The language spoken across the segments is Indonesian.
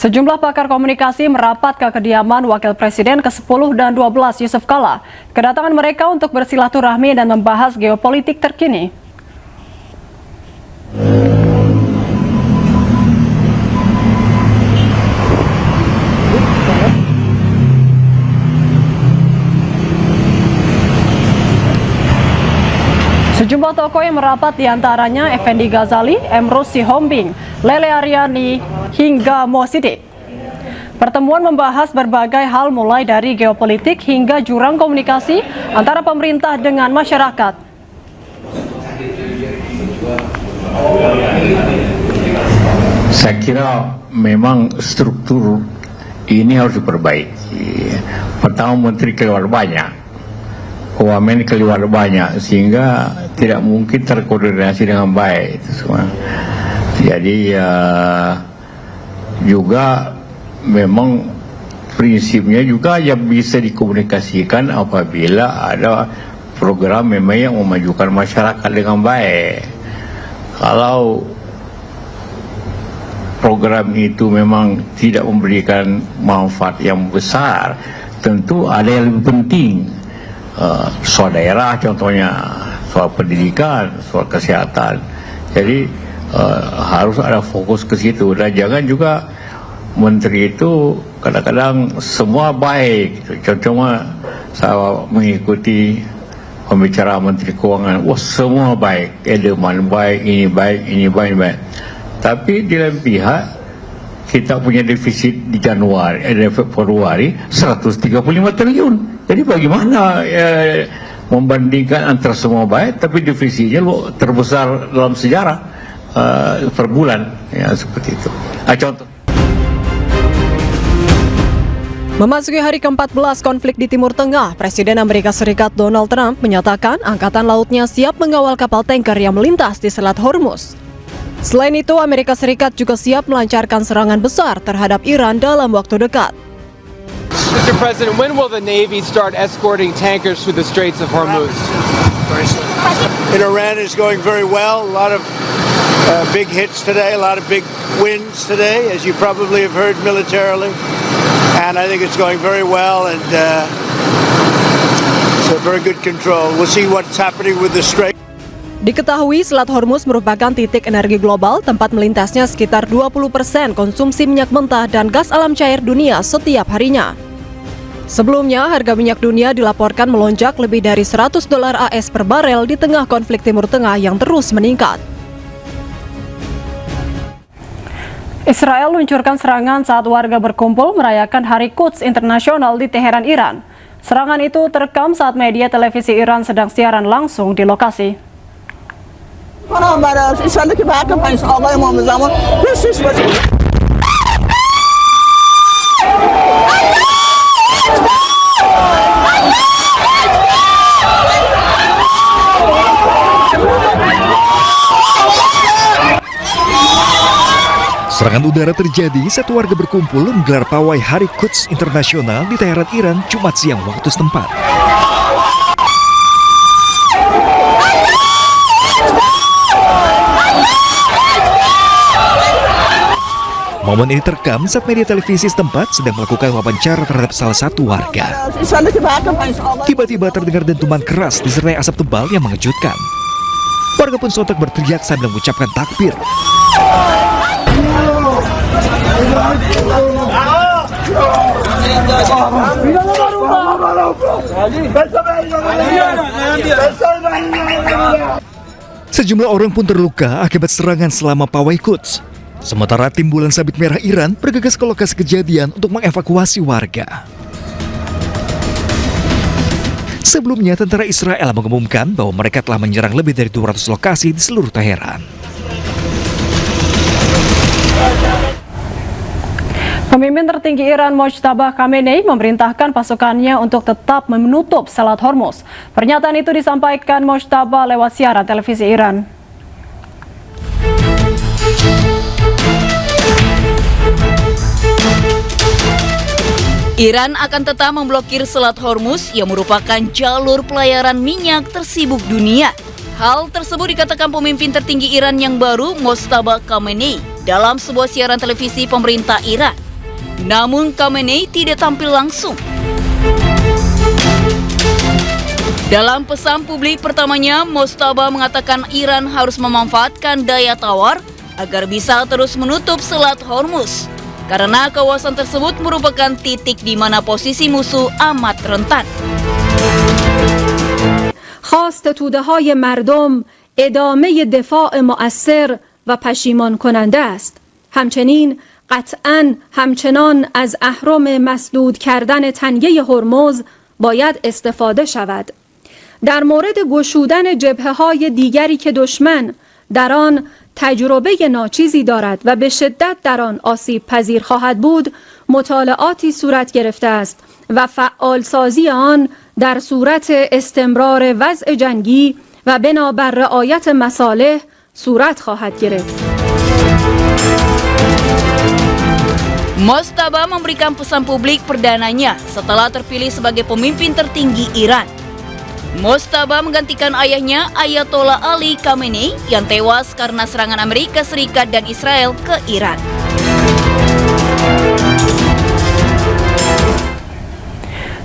Sejumlah pakar komunikasi merapat ke kediaman Wakil Presiden ke-10 dan 12 Yusuf Kala. Kedatangan mereka untuk bersilaturahmi dan membahas geopolitik terkini. Sejumlah tokoh yang merapat diantaranya Effendi Ghazali, Emrus Sihombing, Lele Aryani, hingga Mo Sidik. Pertemuan membahas berbagai hal mulai dari geopolitik hingga jurang komunikasi antara pemerintah dengan masyarakat. Saya kira memang struktur ini harus diperbaiki. Pertama, Menteri keluar banyak. Wamen keluar banyak sehingga tidak mungkin terkoordinasi dengan baik itu semua. Jadi juga memang prinsipnya juga yang bisa dikomunikasikan apabila ada program memang yang memajukan masyarakat dengan baik. Kalau program itu memang tidak memberikan manfaat yang besar, tentu ada yang lebih penting. Soal daerah contohnya, soal pendidikan, soal kesehatan. Jadi harus ada fokus ke situ, dan jangan juga menteri itu kadang-kadang semua baik. Contohnya saya mengikuti pembicaraan Menteri Keuangan, wah semua baik, edaman baik, ini baik, ini baik, ini baik. Tapi di lain pihak kita punya defisit di Februari 135 triliun. Jadi bagaimana membandingkan antara semua baik, tapi defisitnya terbesar dalam sejarah per bulan, ya seperti itu. Contoh. Memasuki hari ke-14 konflik di Timur Tengah, Presiden Amerika Serikat Donald Trump menyatakan Angkatan Lautnya siap mengawal kapal tanker yang melintas di Selat Hormuz. Selain itu, Amerika Serikat juga siap melancarkan serangan besar terhadap Iran dalam waktu dekat. Mr. President, when will the Navy start escorting tankers through the Straits of Hormuz? In Iran is going very well. A lot of big hits today, a lot of big wins today, as you probably have heard militarily. And I think it's going very well, and it's a very good control. We'll see what's happening with the Strait. Diketahui Selat Hormuz merupakan titik energi global tempat melintasnya sekitar 20% konsumsi minyak mentah dan gas alam cair dunia setiap harinya. Sebelumnya, harga minyak dunia dilaporkan melonjak lebih dari $100 AS per barel di tengah konflik Timur Tengah yang terus meningkat. Israel luncurkan serangan saat warga berkumpul merayakan Hari Quds Internasional di Teheran, Iran. Serangan itu terekam saat media televisi Iran sedang siaran langsung di lokasi. Serangan udara terjadi saat warga berkumpul menggelar pawai Hari Quds Internasional di Teheran, Iran, Jumat siang waktu setempat. Momen ini terekam saat media televisi setempat sedang melakukan wawancara terhadap salah satu warga. Tiba-tiba terdengar dentuman keras disertai asap tebal yang mengejutkan. Warga pun sontak berteriak sambil mengucapkan takbir. Sejumlah orang pun terluka akibat serangan selama pawai Quds. Sementara timbulan sabit merah Iran bergegas ke lokasi kejadian untuk mengevakuasi warga. Sebelumnya, tentara Israel mengumumkan bahwa mereka telah menyerang lebih dari 200 lokasi di seluruh Teheran. Pemimpin tertinggi Iran Mojtaba Khamenei memerintahkan pasukannya untuk tetap menutup Selat Hormuz. Pernyataan itu disampaikan Mojtaba lewat siaran televisi Iran. Iran akan tetap memblokir Selat Hormuz yang merupakan jalur pelayaran minyak tersibuk dunia. Hal tersebut dikatakan pemimpin tertinggi Iran yang baru, Mojtaba Khamenei, dalam sebuah siaran televisi pemerintah Iran. Namun Khamenei tidak tampil langsung. Dalam pesan publik pertamanya, Mojtaba mengatakan Iran harus memanfaatkan daya tawar agar bisa terus menutup Selat Hormuz. Karena kawasan tersebut merupakan titik di mana posisi musuh amat rentan. خواست توده‌های مردم ادامه دفاع مؤثر و پشیمان کننده است. همچنین قطعاً همچنان از اهرم مسدود کردن تنگه هرمز باید استفاده شود. در مورد گشودن جبهه‌های دیگری که دشمن در آن تجربه ناچیزی دارد و به شدت در آن آسیب پذیر خواهد بود، مطالعاتی صورت گرفته است و فعالسازی آن در صورت استمرار وضع جنگی و بنابر رعایت مصالح صورت خواهد گرفت. Mojtaba memberikan pesan publik perdananya setelah terpilih sebagai pemimpin tertinggi Iran. Mojtaba menggantikan ayahnya Ayatollah Ali Khamenei yang tewas karena serangan Amerika Serikat dan Israel ke Iran.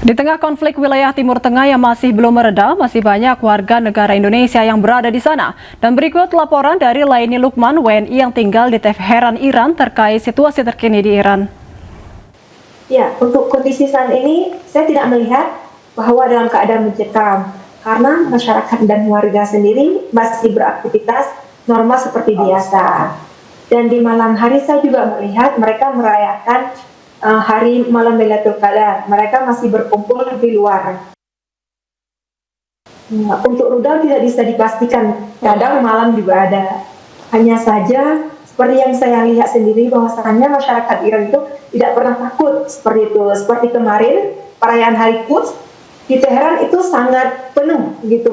Di tengah konflik wilayah Timur Tengah yang masih belum mereda, masih banyak warga negara Indonesia yang berada di sana. Dan berikut laporan dari Laini Lukman, WNI yang tinggal di Teheran, Iran terkait situasi terkini di Iran. Ya, untuk kondisi saat ini saya tidak melihat bahwa dalam keadaan mencekam karena masyarakat dan warga sendiri masih beraktivitas normal seperti biasa. Dan di malam hari saya juga melihat mereka merayakan hari malam Lailatul Qadar. Mereka masih berkumpul di luar. Untuk rudal tidak bisa dipastikan, kadang malam juga ada. Hanya saja seperti yang saya lihat sendiri bahwasannya masyarakat Iran itu tidak pernah takut seperti itu. Seperti kemarin perayaan Hari Quds di Teheran itu sangat penuh gitu,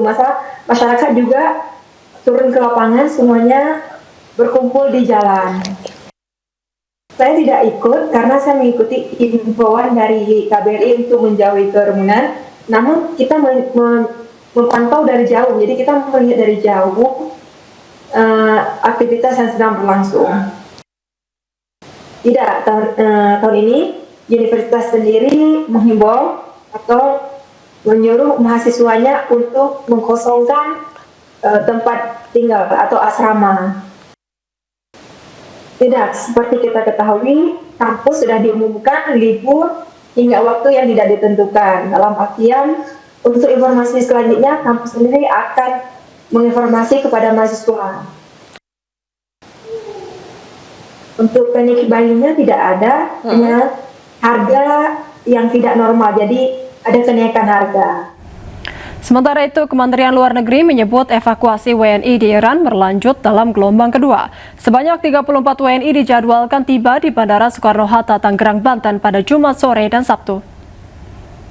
masyarakat juga turun ke lapangan, semuanya berkumpul di jalan. Saya tidak ikut karena saya mengikuti himbauan dari KBRI untuk menjauhi kerumunan. Namun kita memantau dari jauh, jadi kita melihat dari jauh aktivitas yang sedang berlangsung. Tidak, tahun ini universitas sendiri menghimbau atau menyuruh mahasiswanya untuk mengkosongkan tempat tinggal atau asrama. Tidak, seperti kita ketahui, kampus sudah diumumkan libur hingga waktu yang tidak ditentukan. Dalam artian, untuk informasi selanjutnya, kampus sendiri akan menginformasi kepada mahasiswa. Untuk klinik bayinya tidak ada, hanya harga yang tidak normal, jadi ada kenaikan harga. Sementara itu, Kementerian Luar Negeri menyebut evakuasi WNI di Iran berlanjut dalam gelombang kedua. Sebanyak 34 WNI dijadwalkan tiba di Bandara Soekarno-Hatta, Tangerang, Banten pada Jumat sore dan Sabtu.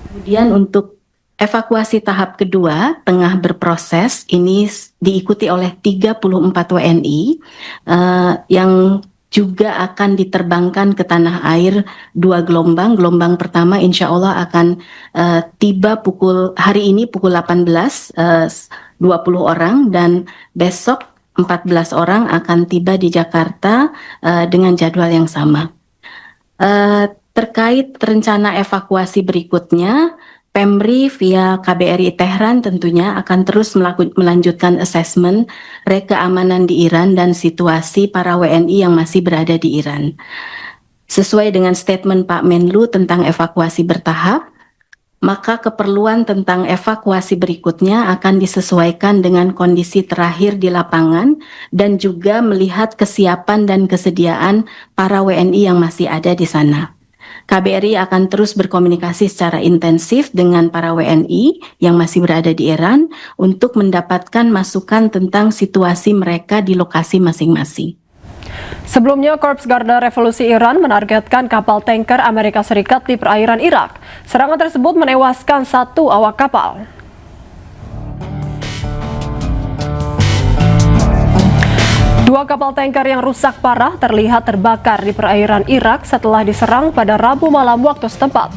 Kemudian untuk evakuasi tahap kedua tengah berproses, ini diikuti oleh 34 WNI yang juga akan diterbangkan ke tanah air 2 gelombang. Gelombang pertama insya Allah akan tiba hari ini pukul 18, 20 orang, dan besok 14 orang akan tiba di Jakarta dengan jadwal yang sama. Terkait rencana evakuasi berikutnya, Pemri via KBRI Tehran tentunya akan terus melanjutkan asesmen keamanan di Iran dan situasi para WNI yang masih berada di Iran. Sesuai dengan statement Pak Menlu tentang evakuasi bertahap, maka keperluan tentang evakuasi berikutnya akan disesuaikan dengan kondisi terakhir di lapangan dan juga melihat kesiapan dan kesediaan para WNI yang masih ada di sana. KBRI akan terus berkomunikasi secara intensif dengan para WNI yang masih berada di Iran untuk mendapatkan masukan tentang situasi mereka di lokasi masing-masing. Sebelumnya, Korps Garda Revolusi Iran menargetkan kapal tanker Amerika Serikat di perairan Irak. Serangan tersebut menewaskan 1 awak kapal. Dua kapal tanker yang rusak parah terlihat terbakar di perairan Irak setelah diserang pada Rabu malam waktu setempat.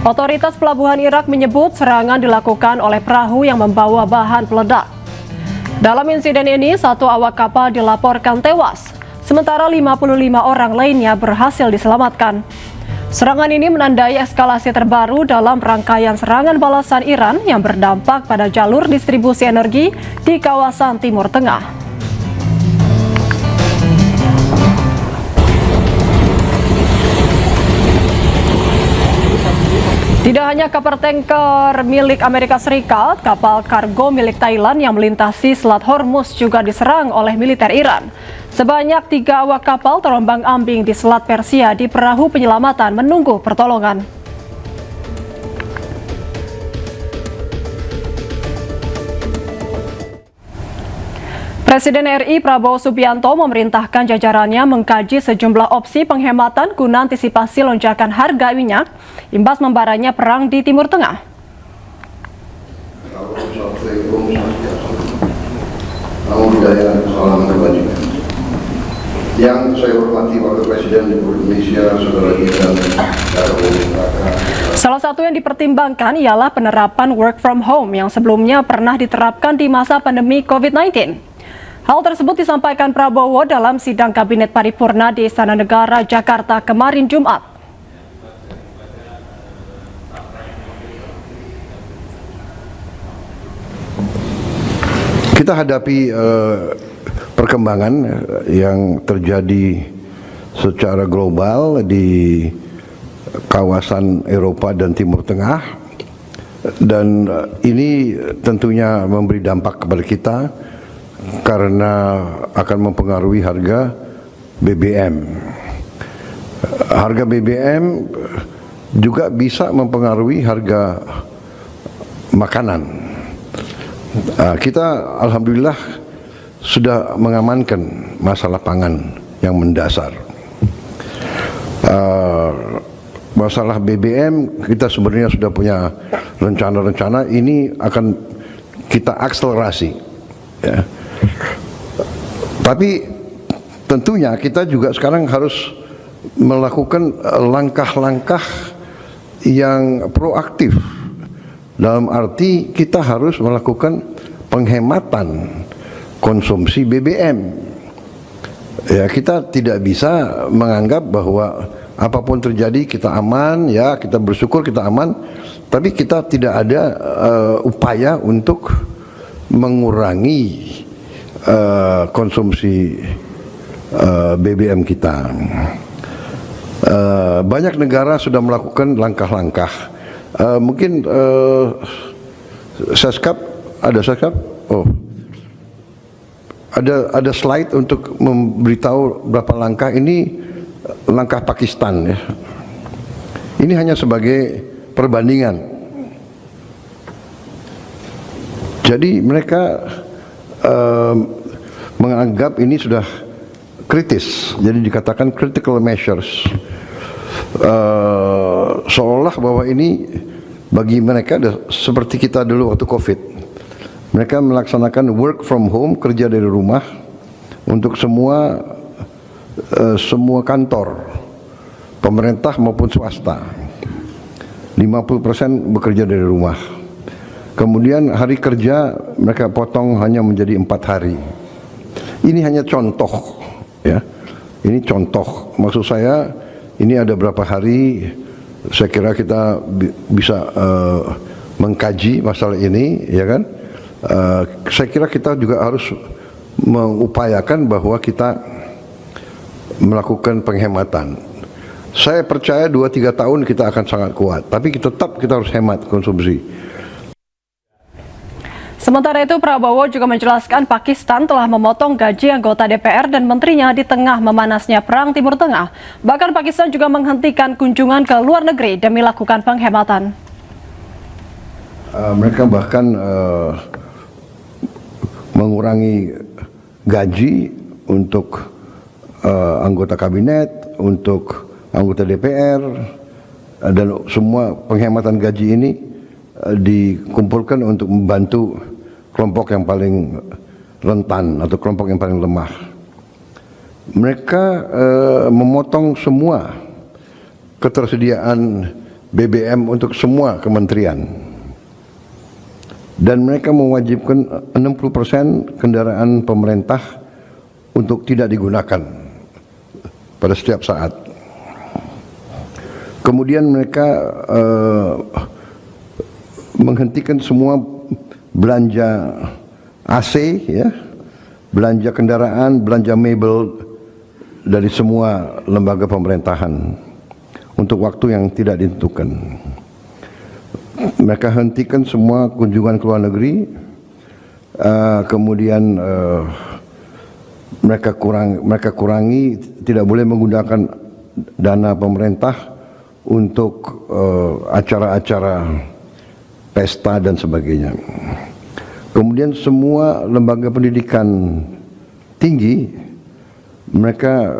Otoritas pelabuhan Irak menyebut serangan dilakukan oleh perahu yang membawa bahan peledak. Dalam insiden ini, 1 awak kapal dilaporkan tewas, sementara 55 orang lainnya berhasil diselamatkan. Serangan ini menandai eskalasi terbaru dalam rangkaian serangan balasan Iran yang berdampak pada jalur distribusi energi di kawasan Timur Tengah. Tidak hanya kapal tanker milik Amerika Serikat, kapal kargo milik Thailand yang melintasi Selat Hormuz juga diserang oleh militer Iran. Sebanyak 3 awak kapal terombang-ambing di Selat Persia di perahu penyelamatan menunggu pertolongan. Presiden RI Prabowo Subianto memerintahkan jajarannya mengkaji sejumlah opsi penghematan guna antisipasi lonjakan harga minyak imbas membaranya perang di Timur Tengah. Yang saya hormati Wakil Presiden Republik Indonesia, Saudara Gibran Raka. Salah satu yang dipertimbangkan ialah penerapan work from home yang sebelumnya pernah diterapkan di masa pandemi COVID-19. Hal tersebut disampaikan Prabowo dalam sidang Kabinet Paripurna di Istana Negara, Jakarta kemarin Jumat. Kita hadapi perkembangan yang terjadi secara global di kawasan Eropa dan Timur Tengah, dan ini tentunya memberi dampak kepada kita karena akan mempengaruhi harga BBM. Harga BBM juga bisa mempengaruhi harga makanan. Kita alhamdulillah sudah mengamankan masalah pangan yang mendasar. Masalah BBM kita sebenarnya sudah punya rencana-rencana, ini akan kita akselerasi, ya. Tapi tentunya kita juga sekarang harus melakukan langkah-langkah yang proaktif. Dalam arti kita harus melakukan penghematan konsumsi BBM. Ya, kita tidak bisa menganggap bahwa apapun terjadi kita aman, ya kita bersyukur kita aman, tapi kita tidak ada upaya untuk mengurangi konsumsi BBM kita. Banyak negara sudah melakukan langkah-langkah. Mungkin Seskap, ada Seskap? Oh, ada slide untuk memberitahu berapa langkah. Ini langkah Pakistan, ya. Ini hanya sebagai perbandingan. Jadi mereka menganggap ini sudah kritis, jadi dikatakan critical measures, seolah bahwa ini bagi mereka seperti kita dulu waktu COVID. Mereka melaksanakan work from home, kerja dari rumah untuk semua kantor pemerintah maupun swasta. 50% bekerja dari rumah. Kemudian hari kerja mereka potong hanya menjadi 4 hari. Ini hanya contoh, ya. Ini contoh. Maksud saya ini ada berapa hari. Saya kira kita bisa mengkaji masalah ini, ya kan. Saya kira kita juga harus mengupayakan bahwa kita melakukan penghematan. Saya percaya 2-3 tahun kita akan sangat kuat. Tapi kita harus hemat konsumsi. Sementara itu, Prabowo juga menjelaskan Pakistan telah memotong gaji anggota DPR dan menterinya di tengah memanasnya perang Timur Tengah. Bahkan Pakistan juga menghentikan kunjungan ke luar negeri demi lakukan penghematan. Mereka bahkan mengurangi gaji untuk anggota kabinet, untuk anggota DPR, dan semua penghematan gaji ini dikumpulkan untuk membantu kelompok yang paling rentan atau kelompok yang paling lemah. Mereka memotong semua ketersediaan BBM untuk semua kementerian, dan mereka mewajibkan 60% kendaraan pemerintah untuk tidak digunakan pada setiap saat. Kemudian mereka menghentikan semua belanja AC, ya, belanja kendaraan, belanja mebel dari semua lembaga pemerintahan untuk waktu yang tidak ditentukan. Mereka hentikan semua kunjungan ke luar negeri, kemudian mereka kurangi, tidak boleh menggunakan dana pemerintah untuk acara-acara pesta dan sebagainya. Kemudian semua lembaga pendidikan tinggi mereka